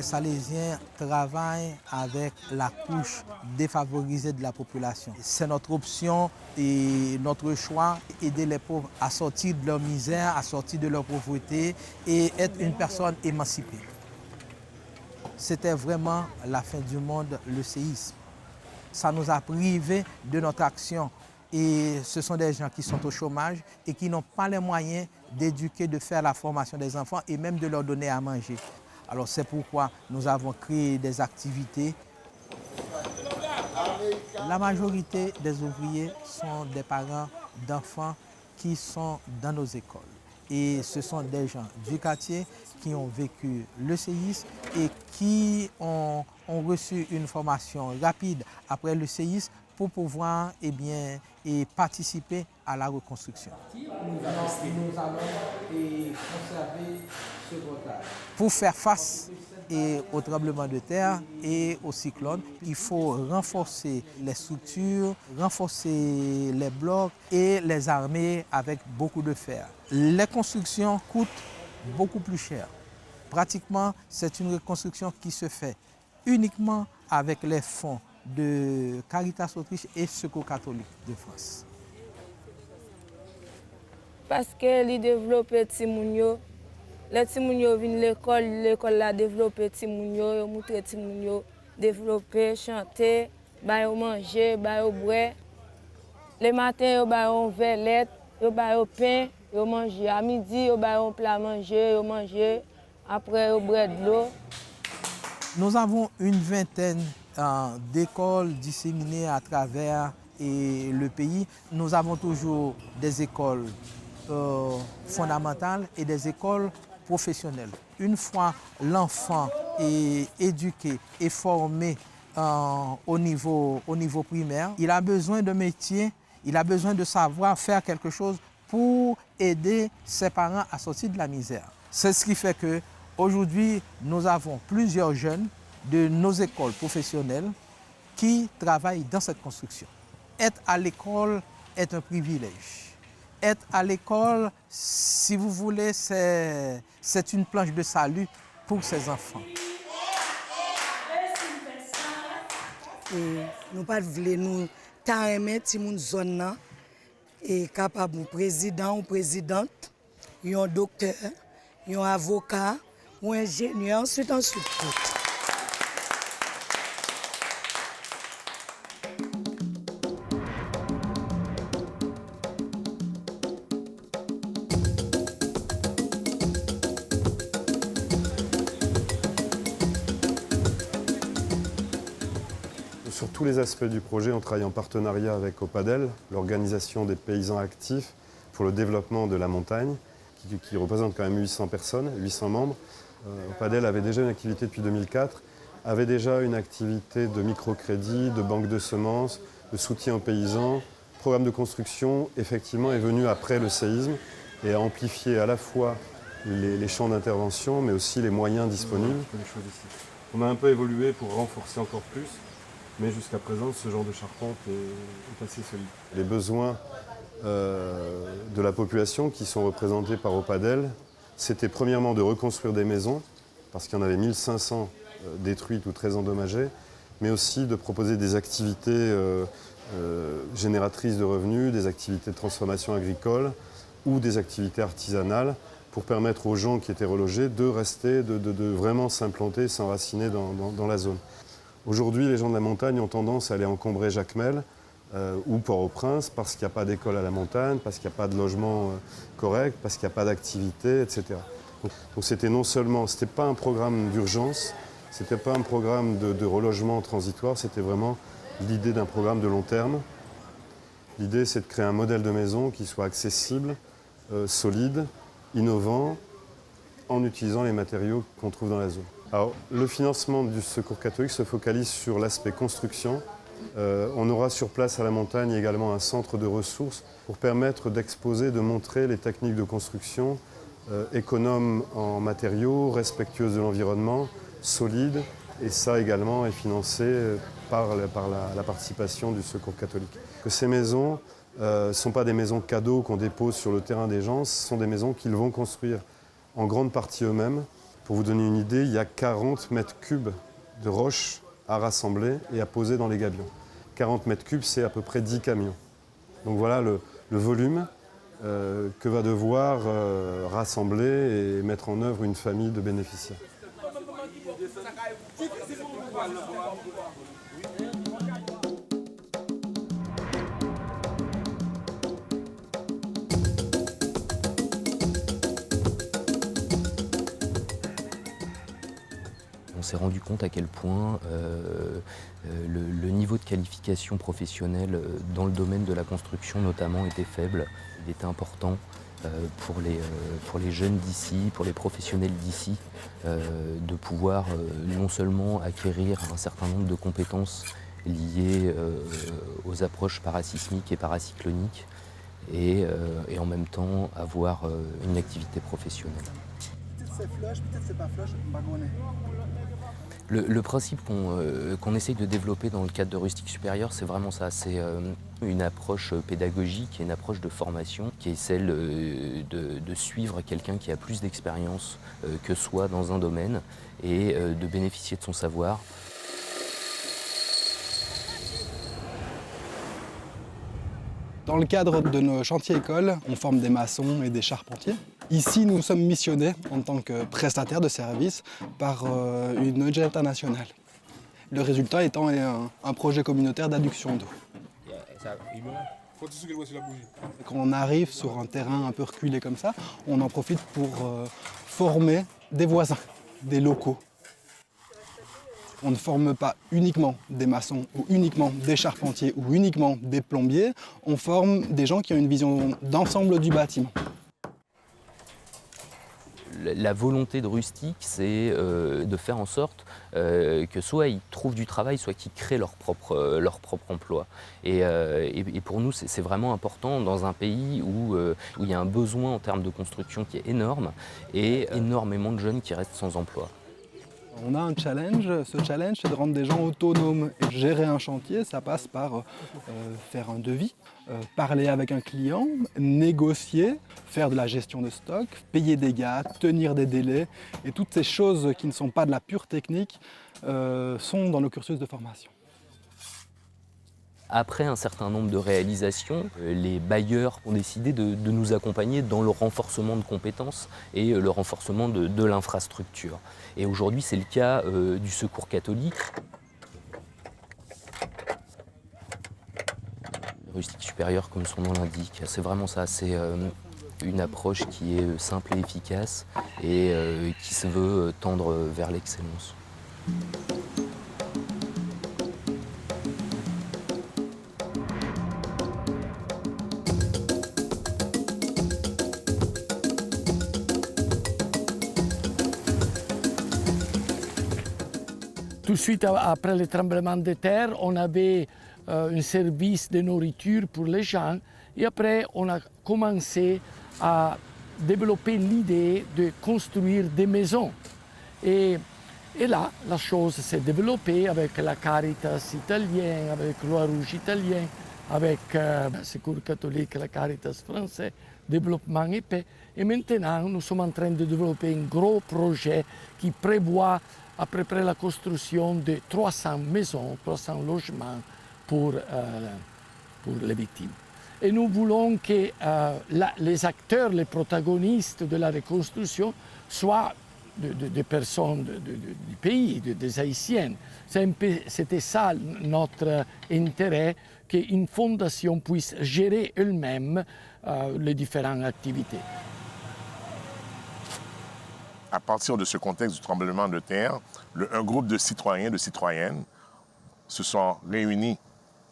Salésiens travaillent avec la couche défavorisée de la population. C'est notre option et notre choix, aider les pauvres à sortir de leur misère, à sortir de leur pauvreté et être une personne émancipée. C'était vraiment la fin du monde, le séisme. Ça nous a privés de notre action. Et ce sont des gens qui sont au chômage et qui n'ont pas les moyens d'éduquer, de faire la formation des enfants et même de leur donner à manger. Alors c'est pourquoi nous avons créé des activités. La majorité des ouvriers sont des parents d'enfants qui sont dans nos écoles. Et ce sont des gens du quartier qui ont vécu le séisme et qui ont reçu une formation rapide après le séisme pour pouvoir participer à la reconstruction. Nous allons conserver ce portail. Pour faire face au tremblement de terre et au cyclone, il faut renforcer les structures, renforcer les blocs et les armer avec beaucoup de fer. Les constructions coûtent beaucoup plus cher. Pratiquement, c'est une reconstruction qui se fait uniquement avec les fonds de Caritas Autriche et Secours catholique de France. Parce que les développés Timounio, les Timounio viennent l'école a développé Timounio, montré Timounio, développer, chanter, manger, boire. Le matin, on velette, on pain, on manger. À midi, on plat manger, on manger. Après, on boit de l'eau. Nous avons une vingtaine d'écoles disséminées à travers le pays. Nous avons toujours des écoles fondamentales et des écoles professionnelles. Une fois l'enfant est éduqué et formé au niveau primaire, il a besoin de métier, il a besoin de savoir faire quelque chose pour aider ses parents à sortir de la misère. C'est ce qui fait que aujourd'hui, nous avons plusieurs jeunes de nos écoles professionnelles qui travaillent dans cette construction. Être à l'école est un privilège. Être à l'école, si vous voulez, c'est une planche de salut pour ces enfants. Nous ne voulons pas aimer une zone et capable de président ou présidente, un docteur, un avocat ou ingénieur, ensuite. Sur tous les aspects du projet, on travaille en partenariat avec Opadel, l'organisation des paysans actifs pour le développement de la montagne, qui représente quand même 800 personnes, 800 membres. Opadel avait déjà une activité depuis 2004, avait déjà une activité de microcrédit, de banque de semences, de soutien aux paysans. Le programme de construction, effectivement, est venu après le séisme et a amplifié à la fois les champs d'intervention, mais aussi les moyens disponibles. On a un peu évolué pour renforcer encore plus. Mais jusqu'à présent, ce genre de charpente est assez solide. Les besoins de la population qui sont représentés par Opadel, c'était premièrement de reconstruire des maisons, parce qu'il y en avait 1500 détruites ou très endommagées, mais aussi de proposer des activités génératrices de revenus, des activités de transformation agricole ou des activités artisanales pour permettre aux gens qui étaient relogés de rester, de vraiment s'implanter, s'enraciner dans la zone. Aujourd'hui, les gens de la montagne ont tendance à aller encombrer Jacmel ou Port-au-Prince parce qu'il n'y a pas d'école à la montagne, parce qu'il n'y a pas de logement correct, parce qu'il n'y a pas d'activité, etc. Donc c'était non seulement, c'était pas un programme d'urgence, c'était pas un programme de relogement transitoire, c'était vraiment l'idée d'un programme de long terme. L'idée, c'est de créer un modèle de maison qui soit accessible, solide, innovant, en utilisant les matériaux qu'on trouve dans la zone. Alors, le financement du Secours catholique se focalise sur l'aspect construction. On aura sur place à la montagne également un centre de ressources pour permettre d'exposer, de montrer les techniques de construction économes en matériaux, respectueuses de l'environnement, solides. Et ça également est financé par la participation du Secours catholique. Que ces maisons ne sont pas des maisons cadeaux qu'on dépose sur le terrain des gens, ce sont des maisons qu'ils vont construire en grande partie eux-mêmes, Pour vous donner une idée, il y a 40 mètres cubes de roches à rassembler et à poser dans les gabions. 40 mètres cubes, c'est à peu près 10 camions. Donc voilà le volume que va devoir rassembler et mettre en œuvre une famille de bénéficiaires. On s'est rendu compte à quel point le niveau de qualification professionnelle dans le domaine de la construction notamment était faible. Il était important pour les jeunes d'ici, pour les professionnels d'ici, de pouvoir non seulement acquérir un certain nombre de compétences liées aux approches parasismiques et paracycloniques et en même temps avoir une activité professionnelle. C'est flush, peut-être c'est pas flush, bagonnet. Le principe qu'on essaye de développer dans le cadre de Rustique Supérieur, c'est vraiment ça. C'est une approche pédagogique et une approche de formation qui est celle de suivre quelqu'un qui a plus d'expérience que soi dans un domaine et de bénéficier de son savoir. Dans le cadre de nos chantiers écoles, on forme des maçons et des charpentiers. Ici, nous sommes missionnés en tant que prestataires de services par une ONG internationale. Le résultat étant un projet communautaire d'adduction d'eau. Quand on arrive sur un terrain un peu reculé comme ça, on en profite pour former des voisins, des locaux. On ne forme pas uniquement des maçons ou uniquement des charpentiers ou uniquement des plombiers, on forme des gens qui ont une vision d'ensemble du bâtiment. La volonté de Rustique, c'est de faire en sorte que soit ils trouvent du travail, soit qu'ils créent leur propre emploi. Et pour nous, c'est vraiment important dans un pays où il y a un besoin en termes de construction qui est énorme et énormément de jeunes qui restent sans emploi. On a un challenge, ce challenge c'est de rendre des gens autonomes. Et gérer un chantier, ça passe par faire un devis, parler avec un client, négocier, faire de la gestion de stock, payer des gars, tenir des délais. Et toutes ces choses qui ne sont pas de la pure technique sont dans nos cursus de formation. Après un certain nombre de réalisations, les bailleurs ont décidé de nous accompagner dans le renforcement de compétences et le renforcement de l'infrastructure. Et aujourd'hui, c'est le cas du Secours catholique. Rustique Supérieur, comme son nom l'indique, c'est vraiment ça. C'est une approche qui est simple et efficace et qui se veut tendre vers l'excellence. Tout de suite après le tremblement de terre, on avait un service de nourriture pour les gens et après on a commencé à développer l'idée de construire des maisons. Et là, la chose s'est développée avec la Caritas italienne, avec Croix-Rouge italien, avec le Secours catholique, la Caritas française, Développement et Paix. Et maintenant, nous sommes en train de développer un gros projet qui prévoit à peu près la construction de 300 maisons, 300 logements pour les victimes. Et nous voulons que les acteurs, les protagonistes de la reconstruction soient des personnes du pays, des Haïtiennes. C'était ça notre intérêt, qu'une fondation puisse gérer elle-même les différentes activités. À partir de ce contexte du tremblement de terre, un groupe de citoyens, de citoyennes se sont réunis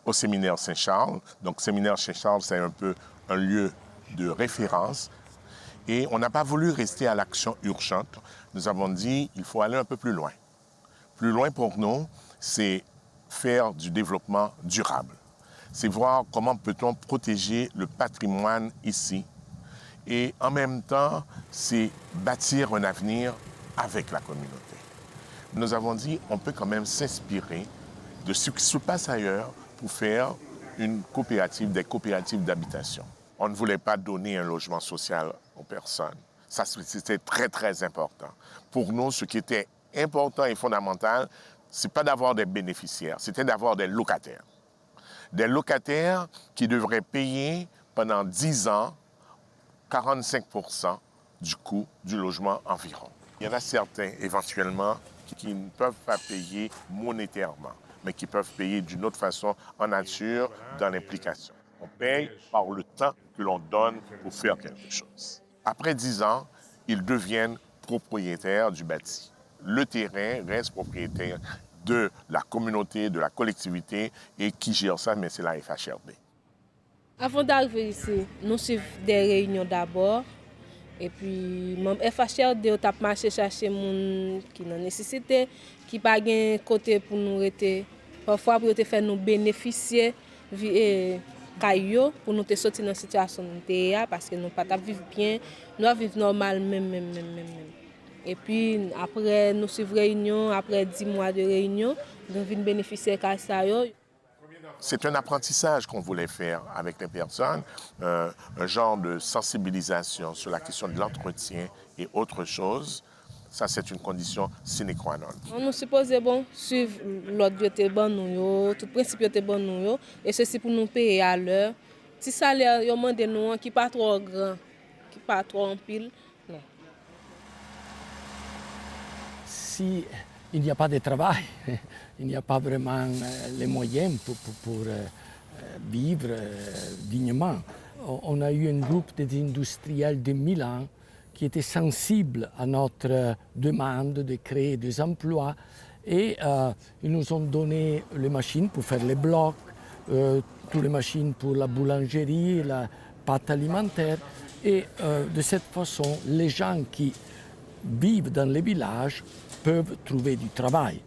au séminaire Saint-Charles. Donc, séminaire Saint-Charles, c'est un peu un lieu de référence. Et on n'a pas voulu rester à l'action urgente. Nous avons dit qu'il faut aller un peu plus loin. Plus loin pour nous, c'est faire du développement durable. C'est voir comment peut-on protéger le patrimoine ici. Et en même temps, c'est bâtir un avenir avec la communauté. Nous avons dit qu'on peut quand même s'inspirer de ce qui se passe ailleurs pour faire une coopérative, des coopératives d'habitation. On ne voulait pas donner un logement social aux personnes. Ça, c'était très, très important. Pour nous, ce qui était important et fondamental, ce n'est pas d'avoir des bénéficiaires, c'était d'avoir des locataires. Des locataires qui devraient payer pendant 10 ans 45% du coût du logement environ. Il y en a certains, éventuellement, qui ne peuvent pas payer monétairement, mais qui peuvent payer d'une autre façon, en nature, dans l'implication. On paye par le temps que l'on donne pour faire quelque chose. Après 10 ans, ils deviennent propriétaires du bâti. Le terrain reste propriétaire de la communauté, de la collectivité, et qui gère ça, mais c'est la FHRD. Avant d'arriver ici, nous suivons des réunions d'abord. Et puis, mon FHRD a marché chercher les gens qui ont nécessité, qui n'ont pas de côté pour nous rester. Parfois, pour faire nous bénéficier de cailloux, pour nous sortir dans la situation parce que nous ne pouvons pas vivre bien, nous vivons normal même. Et puis, après nous suivons réunion, après 10 mois de réunion, nous venons bénéficier de ça. C'est un apprentissage qu'on voulait faire avec les personnes, un genre de sensibilisation sur la question de l'entretien et autre chose. Ça, c'est une condition sine qua non. Nous supposons suivre l'ordre de bon, tout principe de bon, et ceci pour nous payer à l'heure. Si ça l'air, ils demandent nous qui pas trop grand, qui pas trop en pile. Non. Si il n'y a pas de travail, il n'y a pas vraiment les moyens pour vivre dignement. On a eu un groupe d'industriels de Milan qui était sensible à notre demande de créer des emplois et ils nous ont donné les machines pour faire les blocs, toutes les machines pour la boulangerie, la pâte alimentaire. Et de cette façon, les gens qui vivent dans les villages peuvent trouver du travail.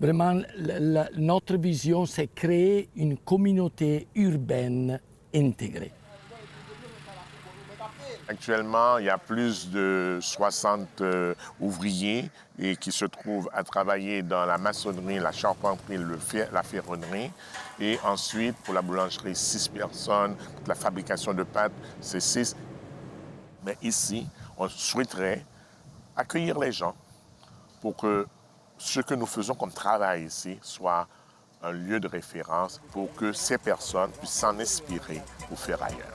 Vraiment, notre vision, c'est créer une communauté urbaine intégrée. Actuellement, il y a plus de 60 ouvriers qui se trouvent à travailler dans la maçonnerie, la charpenterie, la ferronnerie. Et ensuite, pour la boulangerie, 6 personnes. Pour la fabrication de pâtes, c'est 6. Mais ici, on souhaiterait accueillir les gens pour que ce que nous faisons comme travail ici soit un lieu de référence pour que ces personnes puissent s'en inspirer pour faire ailleurs.